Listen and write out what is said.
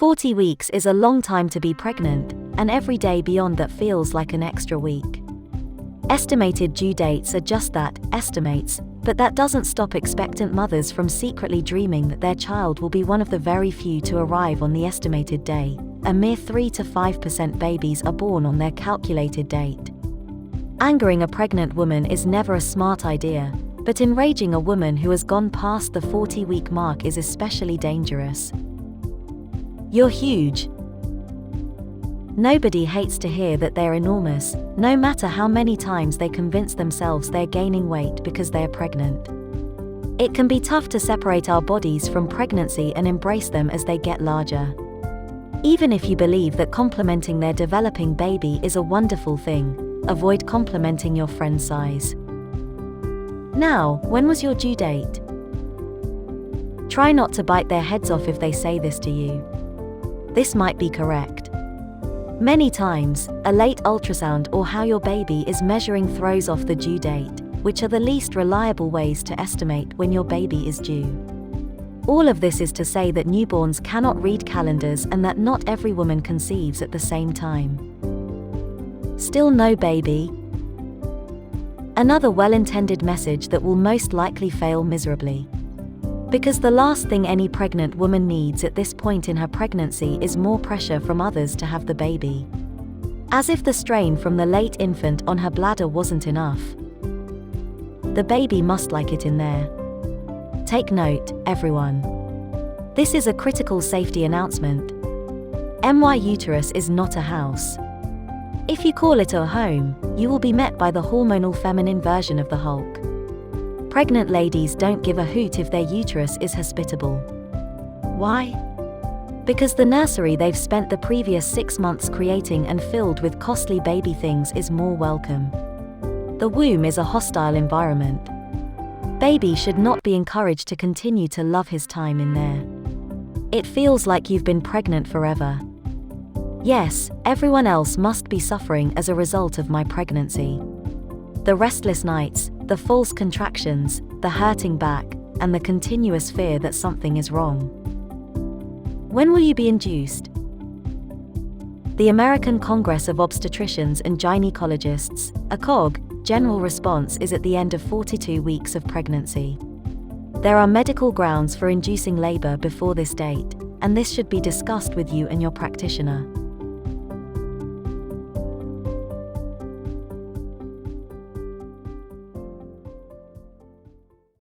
40 weeks is a long time to be pregnant, and every day beyond that feels like an extra week. Estimated due dates are just that, estimates, but that doesn't stop expectant mothers from secretly dreaming that their child will be one of the very few to arrive on the estimated day. A mere 3 to 5% babies are born on their calculated date. Angering a pregnant woman is never a smart idea, but enraging a woman who has gone past the 40-week mark is especially dangerous. You're huge. Nobody hates to hear that they're enormous, no matter how many times they convince themselves they're gaining weight because they're pregnant. It can be tough to separate our bodies from pregnancy and embrace them as they get larger. Even if you believe that complimenting their developing baby is a wonderful thing, avoid complimenting your friend's size. Now, when was your due date? Try not to bite their heads off if they say this to you. This might be correct. Many times, a late ultrasound or how your baby is measuring throws off the due date, which are the least reliable ways to estimate when your baby is due. All of this is to say that newborns cannot read calendars and that not every woman conceives at the same time. Still no baby? Another well-intended message that will most likely fail miserably. Because the last thing any pregnant woman needs at this point in her pregnancy is more pressure from others to have the baby. As if the strain from the late infant on her bladder wasn't enough. The baby must like it in there. Take note, everyone. This is a critical safety announcement. My uterus is not a house. If you call it a home, you will be met by the hormonal feminine version of the Hulk. Pregnant ladies don't give a hoot if their uterus is hospitable. Why? Because the nursery they've spent the previous 6 months creating and filled with costly baby things is more welcome. The womb is a hostile environment. Baby should not be encouraged to continue to love his time in there. It feels like you've been pregnant forever. Yes, everyone else must be suffering as a result of my pregnancy. The restless nights, the false contractions, the hurting back, and the continuous fear that something is wrong. When will you be induced? The American Congress of Obstetricians and Gynecologists, ACOG, general response is at the end of 42 weeks of pregnancy. There are medical grounds for inducing labor before this date, and this should be discussed with you and your practitioner.